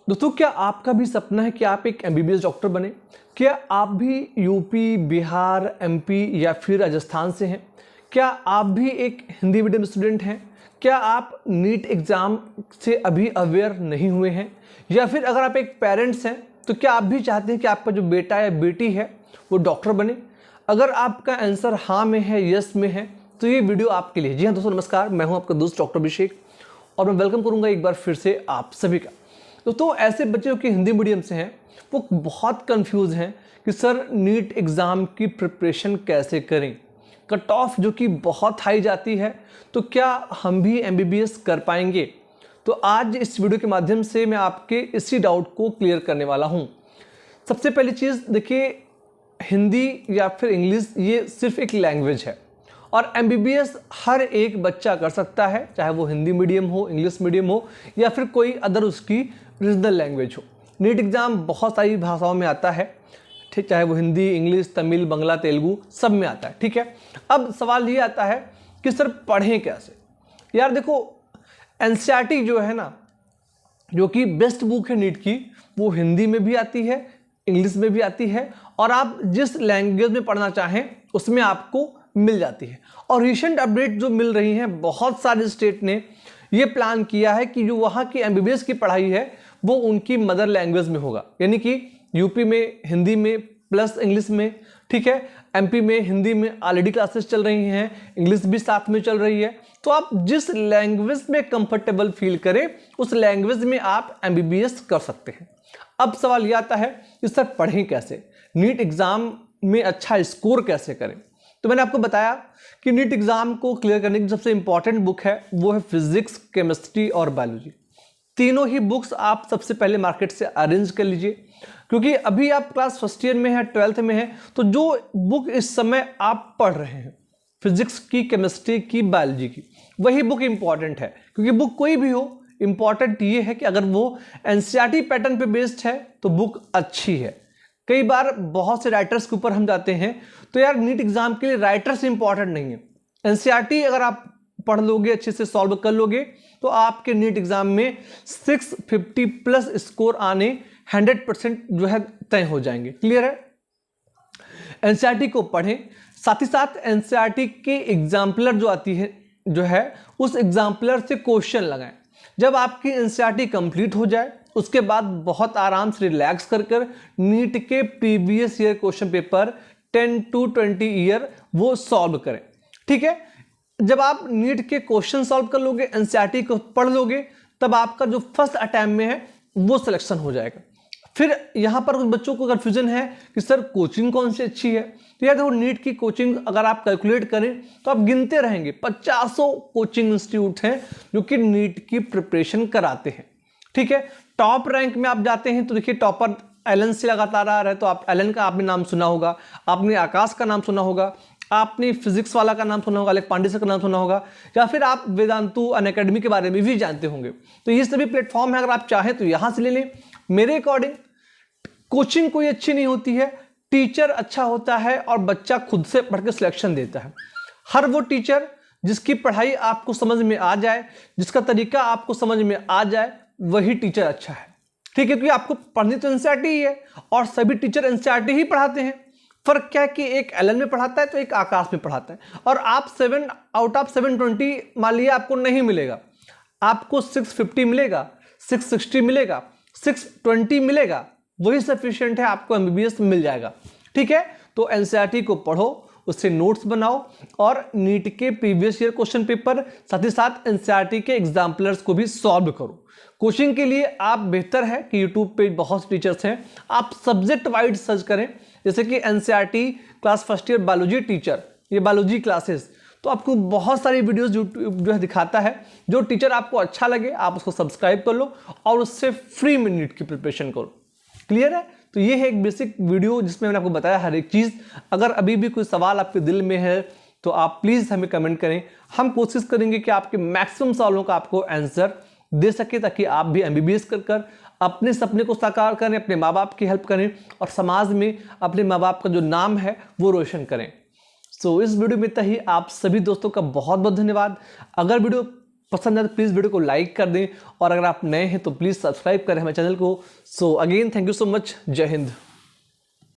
दोस्तों, क्या आपका भी सपना है कि आप एक एमबीबीएस डॉक्टर बने? क्या आप भी यूपी, बिहार, एमपी या फिर राजस्थान से हैं? क्या आप भी एक हिंदी मीडियम स्टूडेंट हैं? क्या आप नीट एग्ज़ाम से अभी अवेयर नहीं हुए हैं? या फिर अगर आप एक पेरेंट्स हैं तो क्या आप भी चाहते हैं कि आपका जो बेटा या बेटी है वो डॉक्टर बने? अगर आपका आंसर हाँ में है, यस में है, तो ये वीडियो आपके लिए। जी हाँ दोस्तों, नमस्कार, मैं हूँ आपका दोस्त डॉक्टर अभिषेक और मैं वेलकम करूँगा एक बार फिर से आप सभी का। तो ऐसे बच्चे जो कि हिंदी मीडियम से हैं वो बहुत कंफ्यूज हैं कि सर नीट एग्ज़ाम की प्रिपरेशन कैसे करें, कट ऑफ जो कि बहुत हाई जाती है, तो क्या हम भी एमबीबीएस कर पाएंगे? तो आज इस वीडियो के माध्यम से मैं आपके इसी डाउट को क्लियर करने वाला हूं। सबसे पहली चीज़ देखिए, हिंदी या फिर इंग्लिश ये सिर्फ एक लैंग्वेज है और एमबीबीएस हर एक बच्चा कर सकता है, चाहे वो हिंदी मीडियम हो, इंग्लिश मीडियम हो या फिर कोई अदर उसकी रीजनल लैंग्वेज हो। नीट एग्ज़ाम बहुत सारी भाषाओं में आता है, ठीक, चाहे वो हिंदी, इंग्लिश, तमिल, बंगला, तेलुगु सब में आता है, ठीक है। अब सवाल ये आता है कि सर पढ़ें कैसे? यार देखो, एनसीईआरटी जो है ना, जो कि बेस्ट बुक है नीट की, वो हिंदी में भी आती है, इंग्लिश में भी आती है और आप जिस लैंग्वेज में पढ़ना चाहें उसमें आपको मिल जाती है। और रिसेंट अपडेट जो मिल रही हैं, बहुत सारे स्टेट ने ये प्लान किया है कि जो वहाँ की एमबीबीएस की पढ़ाई है वो उनकी मदर लैंग्वेज में होगा, यानी कि यूपी में हिंदी में प्लस इंग्लिश में, ठीक है। एमपी में हिंदी में ऑलरेडी क्लासेस चल रही हैं, इंग्लिश भी साथ में चल रही है। तो आप जिस लैंग्वेज में कंफर्टेबल फील करें उस लैंग्वेज में आप एमबीबीएस कर सकते हैं। अब सवाल यह आता है कि सर पढ़ें कैसे, नीट एग्ज़ाम में अच्छा स्कोर कैसे करें? तो मैंने आपको बताया कि नीट एग्ज़ाम को क्लियर करने की सबसे इंपॉर्टेंट बुक है वो है फिजिक्स, केमिस्ट्री और बायोलॉजी। तीनों ही बुक्स आप सबसे पहले मार्केट से अरेंज कर लीजिए, क्योंकि अभी आप क्लास फर्स्ट ईयर में है, 12th में है, तो जो बुक इस समय आप पढ़ रहे हैं फिजिक्स की, केमिस्ट्री की, बायोलॉजी की, वही बुक इंपॉर्टेंट है। क्योंकि बुक कोई भी हो, इंपॉर्टेंट ये है कि अगर वो एनसीईआरटी पैटर्न पे बेस्ड है तो बुक अच्छी है। कई बार बहुत से राइटर्स के ऊपर हम जाते हैं, तो यार नीट एग्जाम के लिए राइटर्स इंपॉर्टेंट नहीं है। एनसीईआरटी अगर आप पढ़ लोगे, अच्छे से सॉल्व कर लोगे, तो आपके नीट एग्जाम में 650 प्लस स्कोर आने 100% जो है तय हो जाएंगे। क्लियर है? एनसीईआरटी को पढ़ें, साथ ही साथ एनसीईआरटी के एग्जाम्पलर जो आती है जो है उस एग्जाम्पलर से क्वेश्चन लगाएं। जब आपकी एनसीईआरटी कंप्लीट हो जाए उसके बाद बहुत आराम से रिलैक्स कर नीट के previous year question paper 10 to 20 year वो सॉल्व करें, ठीक है। जब आप नीट के क्वेश्चन सॉल्व कर लोगे, एनसीईआरटी को पढ़ लोगे, तब आपका जो फर्स्ट अटेम्प्ट में है वो सिलेक्शन हो जाएगा। फिर यहाँ पर कुछ बच्चों को कन्फ्यूजन है कि सर कोचिंग कौन सी अच्छी है। तो यार देखो, नीट की कोचिंग अगर आप कैलकुलेट करें तो आप गिनते रहेंगे, 50 कोचिंग इंस्टीट्यूट हैं जो कि नीट की प्रिपरेशन कराते हैं, ठीक है। टॉप रैंक में आप जाते हैं तो देखिए, टॉपर एलन से लगातार आ रहा है, तो आप एलन का आपने नाम सुना होगा, आपने आकाश का नाम सुना होगा, आपने फिजिक्स वाला का नाम सुना होगा, अलग पांडे सर का नाम सुना होगा, या फिर आप वेदांतु अनअकैडमी के बारे में भी जानते होंगे। तो ये सभी प्लेटफॉर्म है, अगर आप चाहें तो यहाँ से ले लें। मेरे अकॉर्डिंग कोचिंग कोई अच्छी नहीं होती है, टीचर अच्छा होता है और बच्चा खुद से पढ़ के सिलेक्शन देता है। हर वो टीचर जिसकी पढ़ाई आपको समझ में आ जाए, जिसका तरीका आपको समझ में आ जाए, वही टीचर अच्छा है, ठीक है। क्योंकि आपको पढ़नी तो एनसीईआरटी ही है और सभी टीचर एनसीईआरटी ही पढ़ाते हैं। फर्क क्या है कि एक एलन में पढ़ाता है तो एक आकाश में पढ़ाता है। और आप 7 आउट ऑफ 720 मान लिया आपको नहीं मिलेगा, आपको 650 मिलेगा, 660 मिलेगा, 620 मिलेगा, वही सफिशिएंट है, आपको एमबीबीएस मिल जाएगा, ठीक है। तो एनसीईआरटी को पढ़ो, उससे नोट्स बनाओ और नीट के प्रीवियस ईयर क्वेश्चन पेपर, साथ ही साथ एनसीईआरटी के एग्जाम्पलर्स को भी सॉल्व करो। कोचिंग के लिए आप बेहतर है कि यूट्यूब पे बहुत से टीचर्स हैं, आप सब्जेक्ट वाइज सर्च करें, जैसे कि NCERT class first year biology teacher, ये बायोलॉजी क्लासेस, तो आपको बहुत सारी वीडियोस यूट्यूब जो है दिखाता है। जो टीचर आपको अच्छा लगे आप उसको सब्सक्राइब कर लो और उससे फ्री में नीट की प्रिपरेशन करो। क्लियर है? तो ये है एक बेसिक वीडियो जिसमें मैंने आपको बताया हर एक चीज़। अगर अभी भी कोई सवाल आपके दिल में है तो आप प्लीज़ हमें कमेंट करें, हम कोशिश करेंगे कि आपके मैक्सिमम सवालों का आपको आंसर दे सके, ताकि आप भी एमबीबीएस कर अपने सपने को साकार करें, अपने माँ बाप की हेल्प करें और समाज में अपने माँ बाप का जो नाम है वो रोशन करें। सो इस वीडियो में इतना ही। आप सभी दोस्तों का बहुत बहुत धन्यवाद। अगर वीडियो पसंद है तो प्लीज़ वीडियो को लाइक कर दें, और अगर आप नए हैं तो प्लीज़ सब्सक्राइब करें हमारे चैनल को। So again thank you so much. जय हिंद।